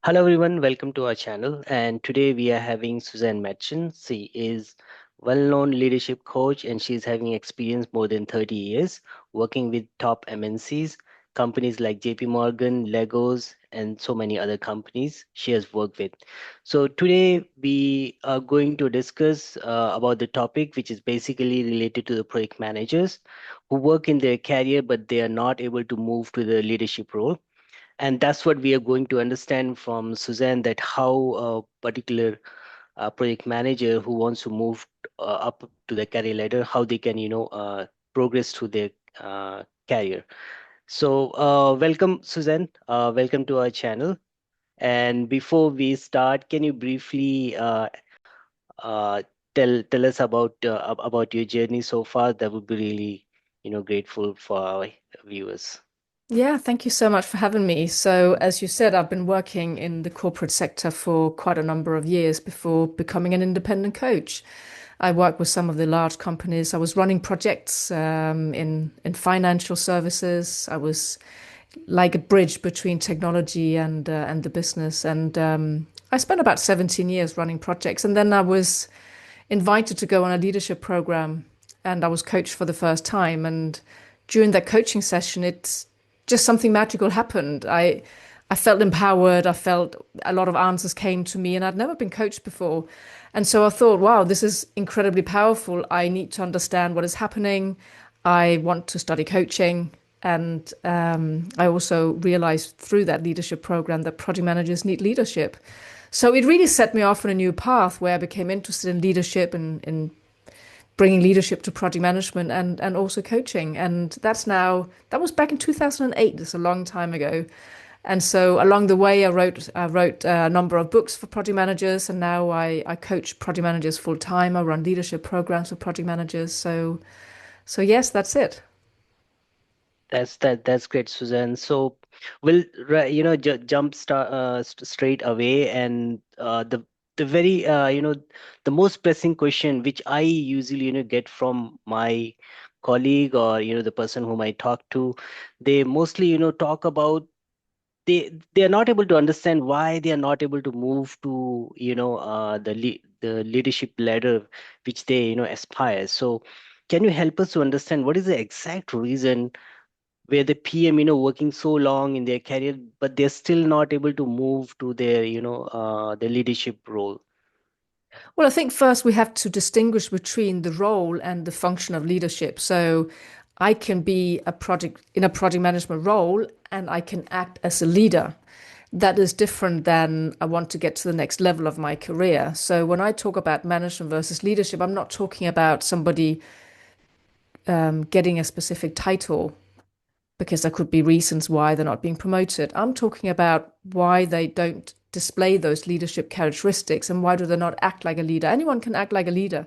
Hello everyone, welcome to our channel. And today we are having Susanne Madsen. She is well-known leadership coach and she's having experience more than 30 years working with top MNCs, companies like JP Morgan, Legos, and so many other companies she has worked with. So today we are going to discuss about the topic which is basically related to the project managers who work in their career but they are not able to move to the leadership role, and that's what we are going to understand from Suzanne, that how a particular project manager who wants to move up to the career ladder, how they can, progress through their career. So, welcome, Suzanne. Welcome to our channel. And before we start, can you briefly uh, tell us about your journey so far? That would be really, grateful for our viewers. Yeah, thank you so much for having me. So, as you said, I've been working in the corporate sector for quite a number of years before becoming an independent coach. I worked with some of the large companies. I was running projects in financial services. I was like a bridge between technology and the business. And I spent about 17 years running projects. And then I was invited to go on a leadership program, and I was coached for the first time. And during that coaching session, it's just something magical happened. I felt empowered. I felt a lot of answers came to me, and I'd never been coached before. And so I thought, wow, this is incredibly powerful. I need to understand what is happening. I want to study coaching. And I also realized through that leadership program that project managers need leadership. So it really set me off on a new path where I became interested in leadership and in bringing leadership to project management and also coaching. And that was back in 2008. It's a long time ago. And so along the way, I wrote a number of books for project managers, and now I coach project managers full time. I run leadership programs for project managers. So yes, that's it. That's great, Suzanne. So we'll jump straight away, and the very the most pressing question which I usually get from my colleague, or the person whom I talk to, they mostly talk about they are not able to understand why they are not able to move to the leadership ladder which they aspire. So can you help us to understand what is the exact reason where the PM, working so long in their career, but they're still not able to move to their, the leadership role. Well, I think first we have to distinguish between the role and the function of leadership. So I can be a project management role and I can act as a leader. That is different than I want to get to the next level of my career. So when I talk about management versus leadership, I'm not talking about somebody getting a specific title because there could be reasons why they're not being promoted. I'm talking about why they don't display those leadership characteristics and why do they not act like a leader. Anyone can act like a leader.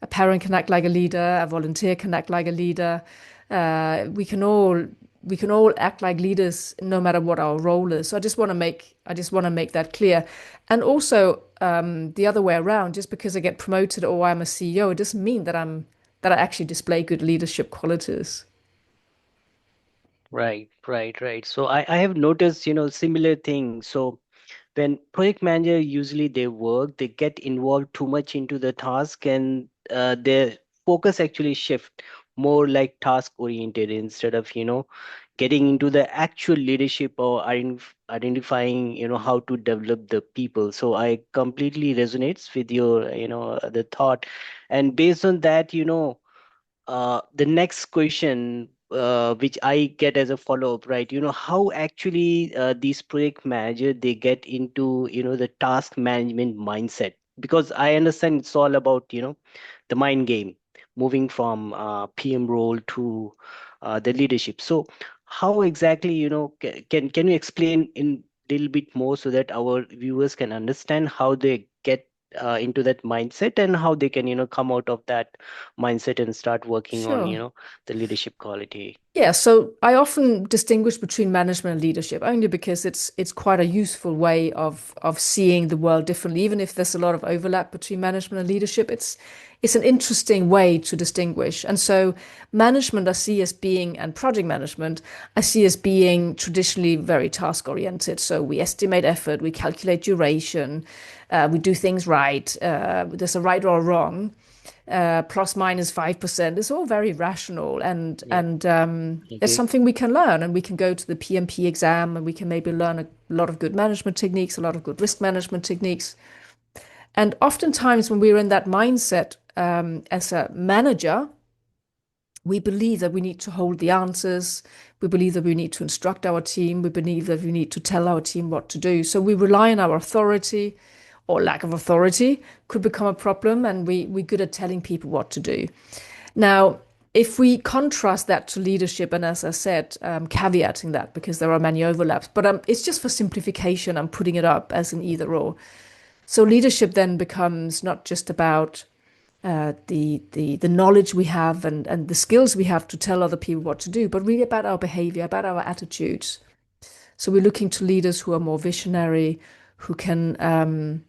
A parent can act like a leader. A volunteer can act like a leader. We can all act like leaders no matter what our role is. So I just want to make that clear. And also the other way around, just because I get promoted or I'm a CEO, it doesn't mean that I actually display good leadership qualities. Right. So I have noticed, similar things. So when project manager usually they work, they get involved too much into the task, and their focus actually shift more like task oriented instead of getting into the actual leadership or identifying how to develop the people. So I completely resonates with your the thought, and based on that, the next question, which I get as a follow-up, right? How actually these project manager they get into, the task management mindset? Because I understand it's all about, the mind game, moving from PM role to the leadership. So how exactly, can you explain in little bit more so that our viewers can understand how they get into that mindset, and how they can, come out of that mindset and start working on, Sure. the leadership quality. Yeah, so I often distinguish between management and leadership only because it's quite a useful way of seeing the world differently. Even if there's a lot of overlap between management and leadership, it's an interesting way to distinguish. And so management I see as being, and project management I see as being traditionally very task oriented. So we estimate effort, we calculate duration, we do things right. There's a right or a wrong, plus minus 5%. It's all very rational, and Yeah, it's agree. something we can learn, and we can go to the PMP exam, and we can maybe learn a lot of good management techniques, a lot of good risk management techniques. And oftentimes, when we're in that mindset as a manager, we believe that we need to hold the answers. We believe that we need to instruct our team. We believe that we need to tell our team what to do. So we rely on our authority, or lack of authority could become a problem, and we're good at telling people what to do. Now, if we contrast that to leadership, and as I said, caveating that because there are many overlaps, but it's just for simplification, I'm putting it up as an either or. So leadership then becomes not just about the knowledge we have and the skills we have to tell other people what to do, but really about our behavior, about our attitudes. So we're looking to leaders who are more visionary, who can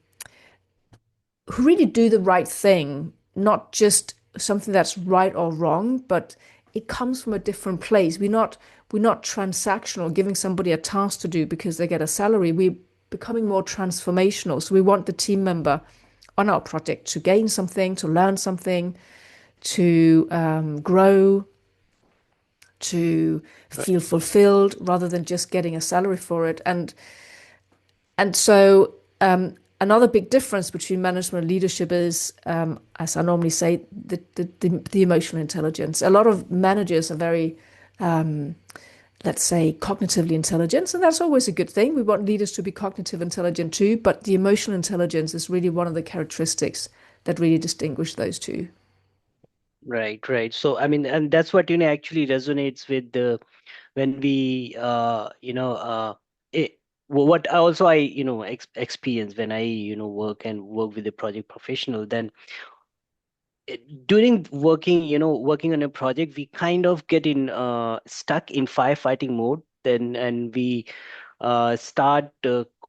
who really do the right thing, not just something that's right or wrong, but it comes from a different place. We're not transactional, giving somebody a task to do because they get a salary. We're becoming more transformational. So we want the team member on our project to gain something, to learn something, to grow, to Right. feel fulfilled, rather than just getting a salary for it. And so another big difference between management and leadership is, as I normally say, the emotional intelligence. A lot of managers are very, let's say, cognitively intelligent, and that's always a good thing. We want leaders to be cognitive intelligent too, but the emotional intelligence is really one of the characteristics that really distinguish those two. Right, right. So, I mean, and that's what, actually resonates with the when we, it, what also I, experience when I, work with a project professional, then during working on a project, we kind of get in stuck in firefighting mode, then, and we start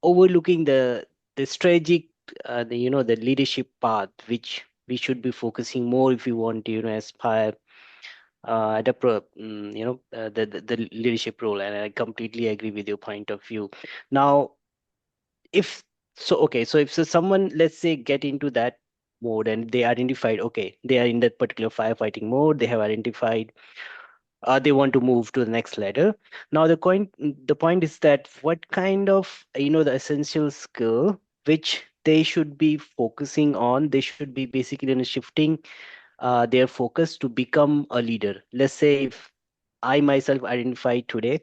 overlooking the strategic, the leadership path, which we should be focusing more if we want to, aspire at a the leadership role. And I completely agree with your point of view. Now, if okay, so if someone, let's say, get into that mode and they identified, okay, they are in that particular firefighting mode, they have identified, they want to move to the next ladder. Now the point is that what kind of, the essential skill which they should be focusing on, they should be basically shifting their focus to become a leader. Let's say if I myself identify today,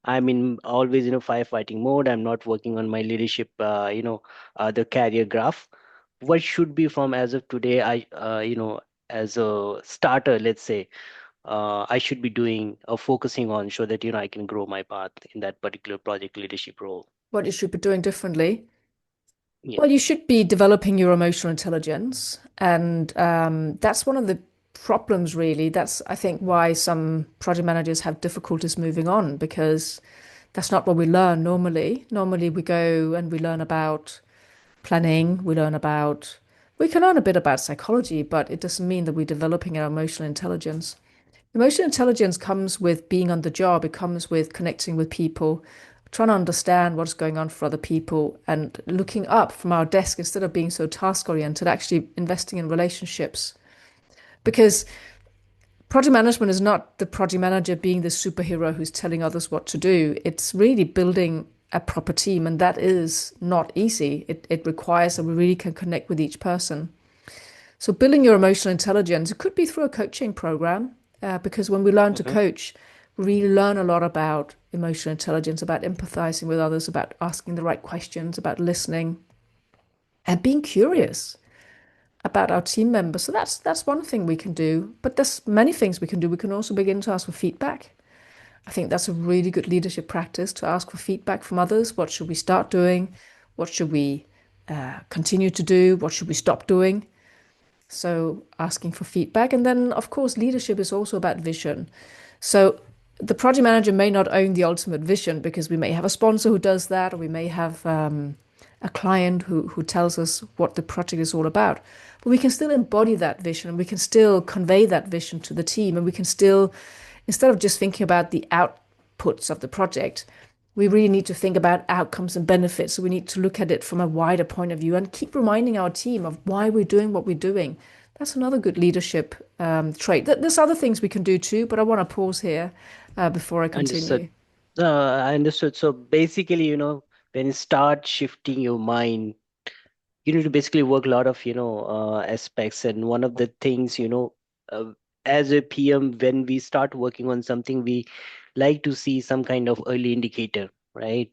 I'm in always in a firefighting mode. I'm not working on my leadership, the career graph. What should be from as of today? As a starter, let's say, I should be doing or focusing on so that I can grow my path in that particular project leadership role. What you should be doing differently. Yeah. Well, you should be developing your emotional intelligence. And that's one of the problems, really. That's, I think, why some project managers have difficulties moving on, because that's not what we learn normally. Normally, we go and we learn about planning, we can learn a bit about psychology, but it doesn't mean that we're developing our emotional intelligence. Emotional intelligence comes with being on the job, it comes with connecting with people, trying to understand what's going on for other people, and looking up from our desk instead of being so task oriented, actually investing in relationships. Because project management is not the project manager being the superhero who's telling others what to do. It's really building a proper team, and that is not easy. It requires that we really can connect with each person. So building your emotional intelligence, it could be through a coaching program, because when we learn to Hmm. coach, we really learn a lot about emotional intelligence, about empathizing with others, about asking the right questions, about listening, and being Yeah. curious about our team members. So that's one thing we can do. But there's many things we can do. We can also begin to ask for feedback. I think that's a really good leadership practice, to ask for feedback from others. What should we start doing? What should we continue to do? What should we stop doing? So asking for feedback. And then, of course, leadership is also about vision. So the project manager may not own the ultimate vision because we may have a sponsor who does that, or we may have a client who tells us what the project is all about. But we can still embody that vision, and we can still convey that vision to the team, and we can still, instead of just thinking about the outputs of the project, we really need to think about outcomes and benefits. So we need to look at it from a wider point of view and keep reminding our team of why we're doing what we're doing. That's another good leadership trait. There's other things we can do too, but I want to pause here before I Understood. continue. I understood. So basically, when you start shifting your mind, you need to basically work a lot of, aspects. And one of the things, as a PM, when we start working on something, we like to see some kind of early indicator, right?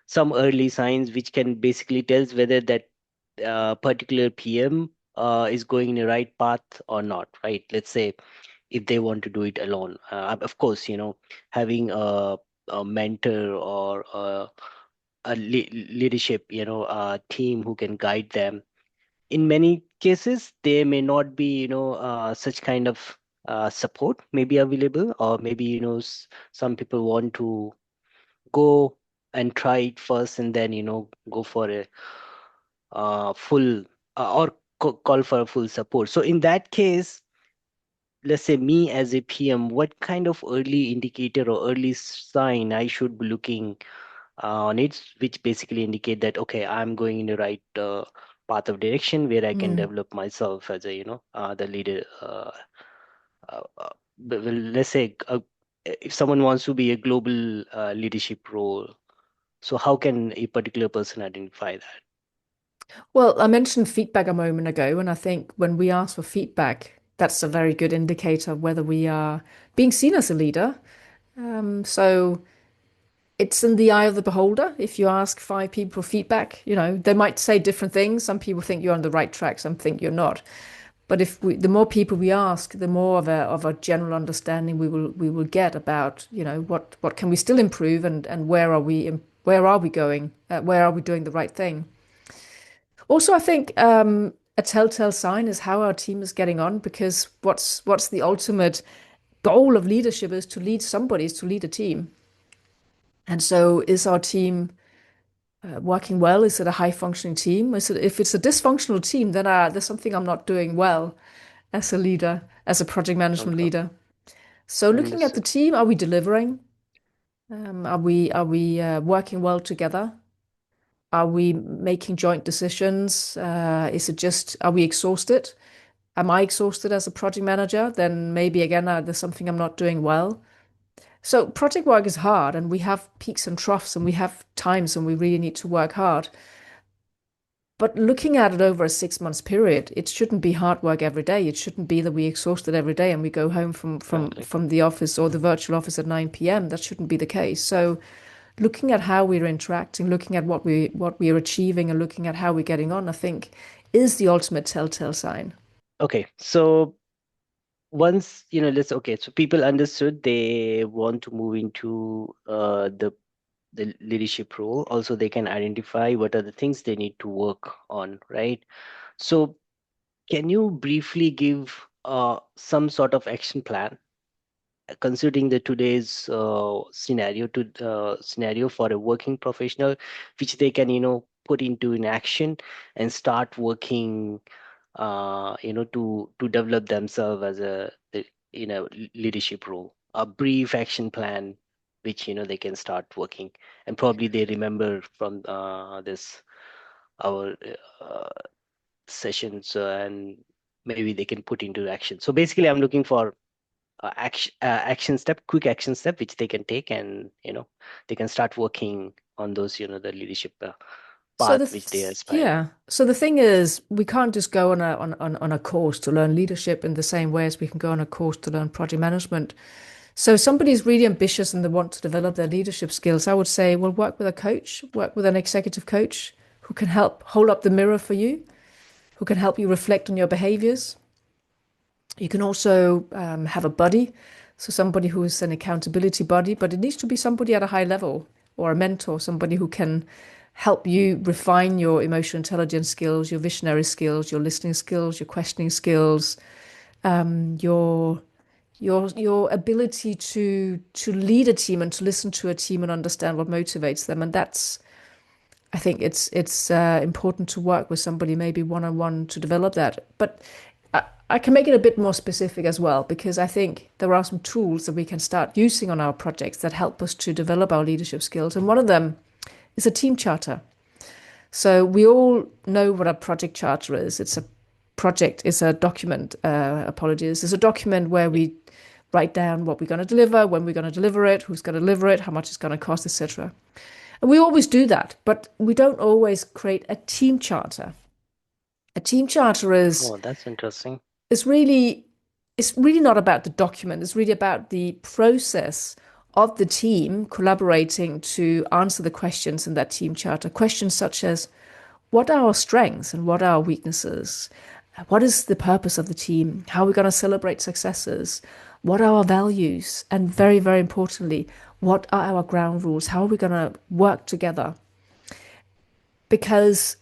Some early signs which can basically tells whether that particular PM is going in the right path or not, right? Let's say if they want to do it alone. Of course, having a mentor or leadership, a team who can guide them. In many cases, there may not be, such kind of support may be available, or maybe, some people want to go and try it first and then, go for a full or call for a full support. So in that case, let's say me as a PM, what kind of early indicator or early sign I should be looking on it, which basically indicate that, okay, I'm going in the right path of direction where I can Mm. develop myself as a, the leader. Well, let's say if someone wants to be a global leadership role, so how can a particular person identify that? Well, I mentioned feedback a moment ago, and I think when we ask for feedback, that's a very good indicator of whether we are being seen as a leader. So it's in the eye of the beholder. If you ask five people for feedback, they might say different things. Some people think you're on the right track, some think you're not. But the more people we ask, the more of a general understanding we will get about, what can we still improve, and where are we going? Where are we doing the right thing? Also, I think a telltale sign is how our team is getting on, because what's the ultimate goal of leadership is to lead somebody, is to lead a team. And so, is our team working well? Is it a high functioning team? If it's a dysfunctional team, then there's something I'm not doing well as a leader, as a project management Okay, leader. So, looking at the understood. team, are we delivering? Are we working well together? Are we making joint decisions? Are we exhausted? Am I exhausted as a project manager? Then maybe again, there's something I'm not doing well. So project work is hard, and we have peaks and troughs, and we have times when we really need to work hard. But looking at it over a 6 months period, it shouldn't be hard work every day. It shouldn't be that we exhausted every day and we go home from from Exactly. from the office or the virtual office at 9 p.m. That shouldn't be the case. So looking at how we're interacting, looking at what we are achieving, and looking at how we're getting on, I think is the ultimate telltale sign. Okay, so once let's okay, so people understood they want to move into the leadership role. Also, they can identify what are the things they need to work on, right? So can you briefly give some sort of action plan, considering the today's scenario for a working professional, which they can put into in action and start working, to develop themselves as leadership role, a brief action plan which they can start working, and probably they remember from this our uh, sessions, and maybe they can put into action. So basically I'm looking for action step, quick action step which they can take, and they can start working on those, the leadership So path which they are aspiring. yeah. So the thing is, we can't just go on a course to learn leadership in the same way as we can go on a course to learn project management. So if somebody's really ambitious and they want to develop their leadership skills, I would say, well, work with a coach, work with an executive coach who can help hold up the mirror for you, who can help you reflect on your behaviors. You can also have a buddy, so somebody who is an accountability buddy, but it needs to be somebody at a high level, or a mentor, somebody who can help you refine your emotional intelligence skills, your visionary skills, your listening skills, your questioning skills, your your ability to lead a team and to listen to a team and understand what motivates them. And that's I think it's important to work with somebody maybe one on one to develop that. But I can make it a bit more specific as well because I think there are some tools that we can start using on our projects that help us to develop our leadership skills. And one of them is a team charter. So we all know what a project charter is. It's a document, apologies. It's a document where we write down what we're going to deliver, when we're going to deliver it, who's going to deliver it, how much it's going to cost, etc. And we always do that, but we don't always create a team charter. A team charter Oh, that's interesting. is really it's really not about the document. It's really about the process of the team collaborating to answer the questions in that team charter. Questions such as what are our strengths and what are our weaknesses? What is the purpose of the team? How are we going to celebrate successes? What are our values? And very, very importantly, what are our ground rules? How are we going to work together? Because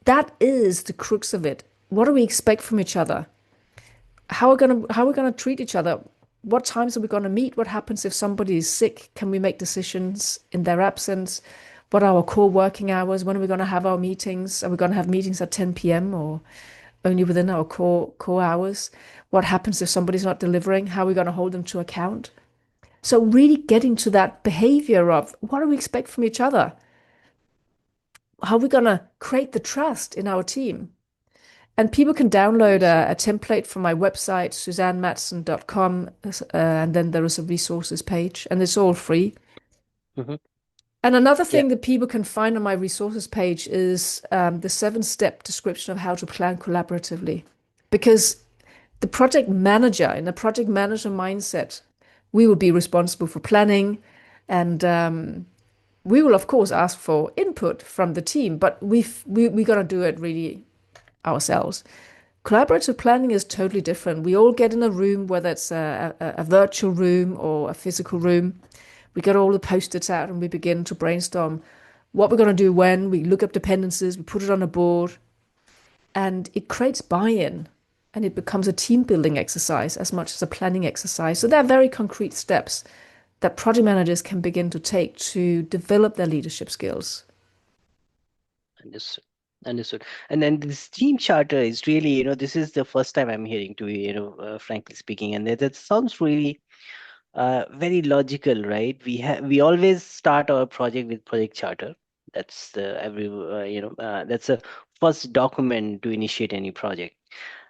that is the crux of it. What do we expect from each other? How are we gonna treat each other? What times are we gonna meet? What happens if somebody is sick? Can we make decisions in their absence? What are our core working hours? When are we gonna have our meetings? Are we gonna have meetings at 10 p.m. or only within our core hours? What happens if somebody's not delivering? How are we gonna hold them to account? So really getting to that behavior of what do we expect from each other? How are we gonna create the trust in our team? And people can download Understood. a template from my website, susannemadsen.com, and then there is a resources page, and it's all free. Hmm. And another Yeah. thing that people can find on my resources page is the 7-step description of how to plan collaboratively. Because the project manager, in a project manager mindset, we will be responsible for planning, and we will, of course, ask for input from the team, but we're going to do it really ourselves. Collaborative planning is totally different. We all get in a room, whether it's a virtual room or a physical room. We get all the post-its out and we begin to brainstorm what we're going to do when. We look up dependencies, we put it on a board, and it creates buy-in and it becomes a team building exercise as much as a planning exercise. So there are very concrete steps that project managers can begin to take to develop their leadership skills. Understood. Understood. And then this team charter is really, this is the first time I'm hearing to, frankly speaking, and that sounds really very logical, right? We always start our project with project charter. That's the that's a first document to initiate any project.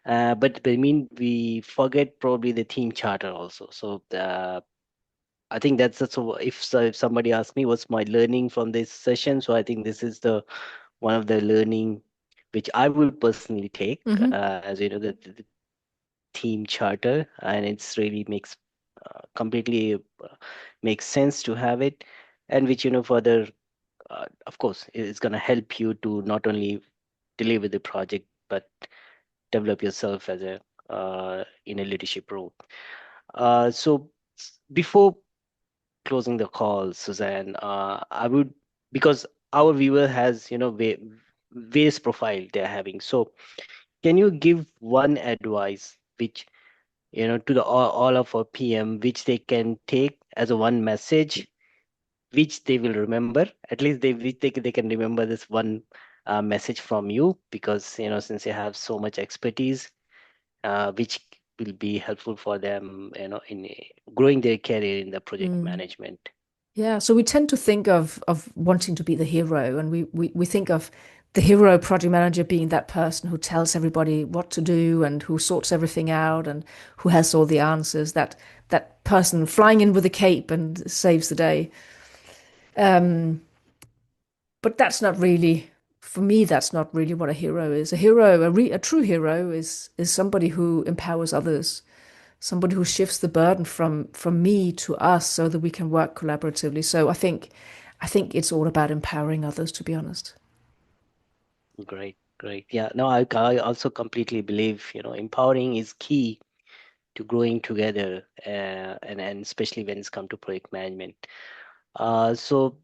But I mean, we forget probably the team charter also. So I think that's if somebody asks me what's my learning from this session, so I think this is the one of the learning which I will personally take, Mm-hmm. as the team charter, and it's really makes completely makes sense to have it, and which further, of course, it's going to help you to not only deliver the project but develop yourself as a in a leadership role. So before closing the call, Suzanne, I would, because our viewer has various profile they're having. So can you give one advice which to the all of our PM which they can take as a one message which they will remember, at least they can remember this one message from you, because since you have so much expertise, which will be helpful for them in growing their career in the project Mm. management. Yeah, so we tend to think of wanting to be the hero, and we think of the hero project manager being that person who tells everybody what to do and who sorts everything out and who has all the answers, that person flying in with a cape and saves the day. Um, but that's not really, for me, that's not really what a hero is. A true hero is somebody who empowers others, somebody who shifts the burden from me to us so that we can work collaboratively. So I think it's all about empowering others, to be honest. Great, great. Yeah, no, I also completely believe empowering is key to growing together, and especially when it's come to project management. So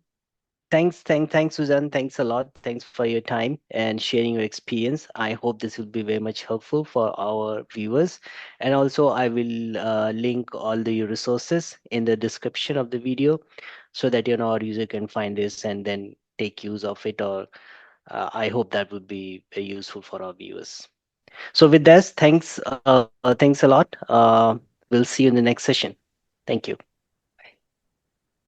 Thanks, Suzanne. Thanks a lot. Thanks for your time and sharing your experience. I hope this will be very much helpful for our viewers. And also, I will link all the resources in the description of the video so that our user can find this and then take use of it. Or I hope that would be very useful for our viewers. So, with this, thanks a lot. We'll see you in the next session. Thank you.